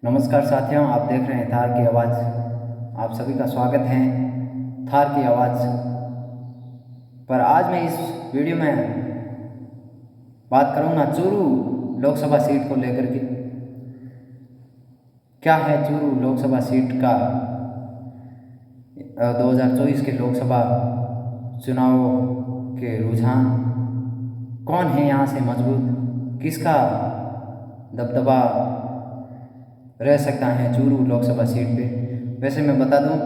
नमस्कार साथियों, आप देख रहे हैं थार की आवाज़। आप सभी का स्वागत है थार की आवाज़ पर। आज मैं इस वीडियो में बात करूंगा चूरू लोकसभा सीट को लेकर के। क्या है चूरू लोकसभा सीट का 2024 के लोकसभा चुनाव के रुझान, कौन है यहाँ से मजबूत, किसका दबदबा रह सकता है चूरू लोकसभा सीट पे। वैसे मैं बता दूं,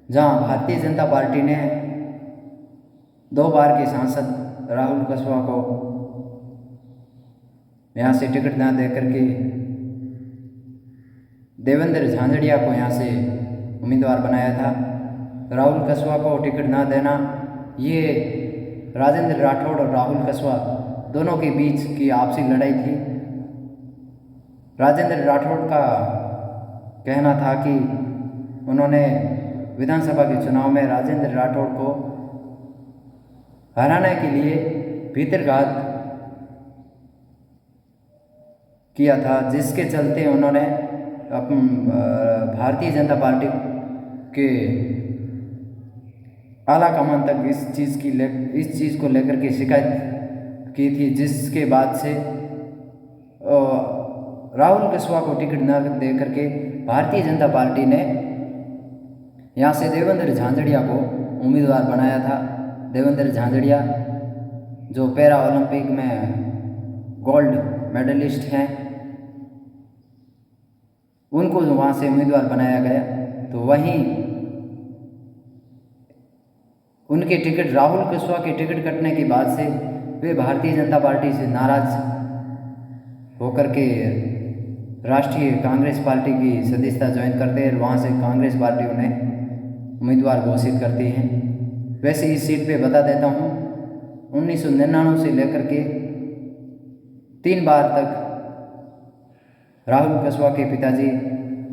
जहां भारतीय जनता पार्टी ने 2 बार के सांसद राहुल कुशवाहा को यहाँ से टिकट ना दे करके देवेंद्र झांझड़िया को यहाँ से उम्मीदवार बनाया था। राहुल कुशवाहा को टिकट ना देना, ये राजेंद्र राठौड़ और राहुल कुशवाहा दोनों के बीच की आपसी लड़ाई थी। राजेंद्र राठौड़ का कहना था कि उन्होंने विधानसभा के चुनाव में राजेंद्र राठौड़ को हराने के लिए भीतरघात किया था, जिसके चलते उन्होंने भारतीय जनता पार्टी के आला कमान तक इस चीज़ को लेकर के शिकायत की थी, जिसके बाद से राहुल कुशवाहा को टिकट न दे करके भारतीय जनता पार्टी ने यहाँ से देवेंद्र झांझड़िया को उम्मीदवार बनाया था। देवेंद्र झांझड़िया जो पैरा ओलंपिक में गोल्ड मेडलिस्ट हैं, उनको वहाँ से उम्मीदवार बनाया गया। तो वहीं उनके टिकट, राहुल कुशवाहा के टिकट कटने के बाद से वे भारतीय जनता पार्टी से नाराज होकर के राष्ट्रीय कांग्रेस पार्टी की सदस्यता ज्वाइन करते हैं और वहाँ से कांग्रेस पार्टी उन्हें उम्मीदवार घोषित करती है। वैसे इस सीट पे बता देता हूँ, 1999 से लेकर के 3 बार तक राहुल कुशवाहा के पिताजी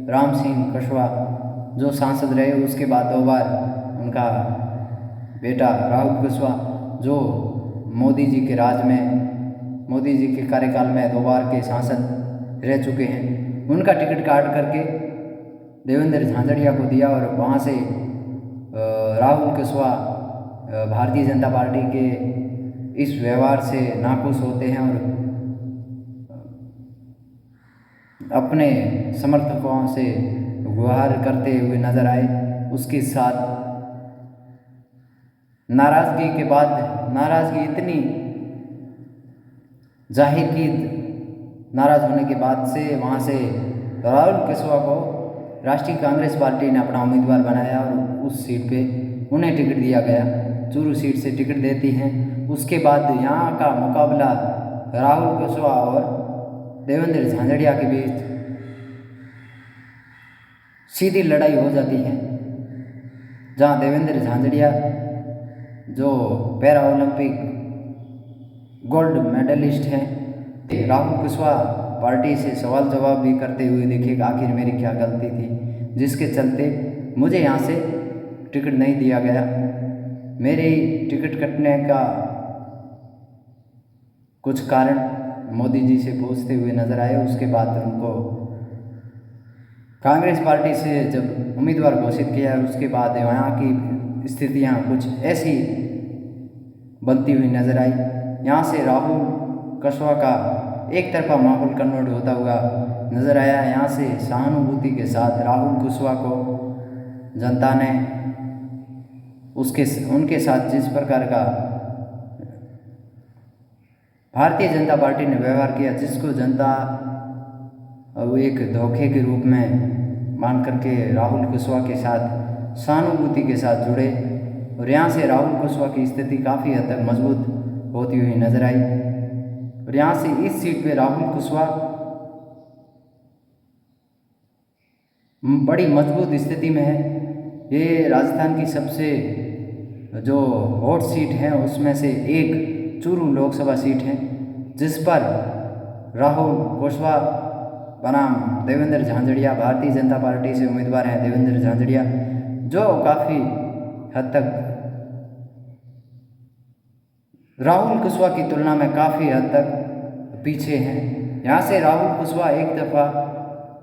राम सिंह कुशवाहा जो सांसद रहे, उसके बाद 2 बार उनका बेटा राहुल कुशवाहा जो मोदी जी के राज में, मोदी जी के कार्यकाल में 2 बार के सांसद रह चुके हैं, उनका टिकट काट करके देवेंद्र झांझड़िया को दिया। और वहाँ से राहुल कुशवाहा भारतीय जनता पार्टी के इस व्यवहार से नाखुश होते हैं और अपने समर्थकों से गुहार करते हुए नजर आए। उसके साथ नाराज़गी के बाद, नाराज़गी इतनी जाहिर की, नाराज़ होने के बाद से वहाँ से राहुल कुशवाहा को राष्ट्रीय कांग्रेस पार्टी ने अपना उम्मीदवार बनाया और उस सीट पे उन्हें टिकट दिया गया। चूरू सीट से टिकट देती हैं। उसके बाद यहाँ का मुकाबला राहुल कुशवाहा और देवेंद्र झांझड़िया के बीच सीधी लड़ाई हो जाती है, जहाँ देवेंद्र झांझड़िया जो पैरा ओलंपिक गोल्ड मेडलिस्ट हैं, राहुल कुशवाहा पार्टी से सवाल जवाब भी करते हुए दिखेगा आखिर मेरी क्या गलती थी जिसके चलते मुझे यहाँ से टिकट नहीं दिया गया। मेरे टिकट कटने का कुछ कारण मोदी जी से पूछते हुए नजर आए। उसके बाद उनको कांग्रेस पार्टी से जब उम्मीदवार घोषित किया, उसके बाद यहाँ की स्थितियाँ कुछ ऐसी बनती हुई नजर आई। यहाँ से राहुल कुशवाहा का एक तरफा माहौल कन्वर्ट होता हुआ नजर आया। यहाँ से सहानुभूति के साथ राहुल कुशवाहा को जनता ने उनके साथ जिस प्रकार का भारतीय जनता पार्टी ने व्यवहार किया, जिसको जनता एक धोखे के रूप में मान करके राहुल कुशवाहा के साथ सहानुभूति के साथ जुड़े, और यहाँ से राहुल कुशवाहा की स्थिति काफ़ी हद तक मजबूत होती हुई नजर आई। और यहाँ से इस सीट पे राहुल कुशवाहा बड़ी मजबूत स्थिति में है। ये राजस्थान की सबसे जो हॉट सीट है उसमें से एक चूरू लोकसभा सीट है, जिस पर राहुल कुशवाहा बनाम देवेंद्र झांझड़िया, भारतीय जनता पार्टी से उम्मीदवार हैं देवेंद्र झांझड़िया, जो काफ़ी हद तक राहुल कुशवाहा की तुलना में काफ़ी हद तक पीछे हैं। यहाँ से राहुल कुशवाहा एक दफ़ा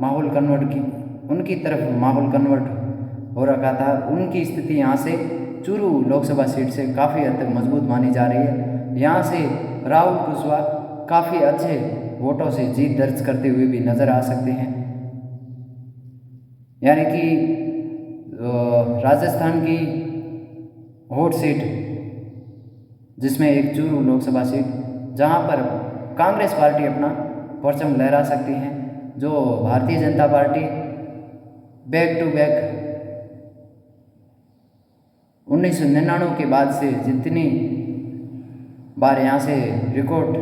माहौल कन्वर्ट की उनकी तरफ माहौल कन्वर्ट हो रखा था। उनकी स्थिति यहाँ से चूरू लोकसभा सीट से काफ़ी हद तक मजबूत मानी जा रही है। यहाँ से राहुल कुशवाहा काफ़ी अच्छे वोटों से जीत दर्ज करते हुए भी नज़र आ सकते हैं। यानी कि राजस्थान की हॉट सीट, जिसमें एक चूरू लोकसभा सीट, जहां पर कांग्रेस पार्टी अपना परचम लहरा सकती है। जो Bharatiya Janata party back to back 1999 के बाद से जितनी बार यहाँ से रिकॉर्ड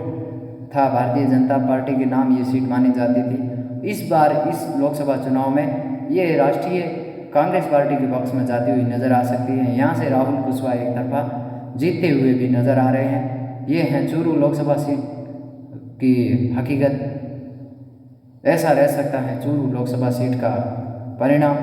था भारतीय जनता पार्टी के नाम ये सीट मानी जाती थी, इस बार इस लोकसभा चुनाव में ये राष्ट्रीय कांग्रेस पार्टी के पक्ष में जाती हुई नज़र आ सकती है। यहाँ से राहुल कुशवाहा एक तरफा जीतते हुए भी नज़र आ रहे हैं। ये हैं चूरू लोकसभा सीट की हकीकत। ऐसा रह सकता है चूरू लोकसभा सीट का परिणाम।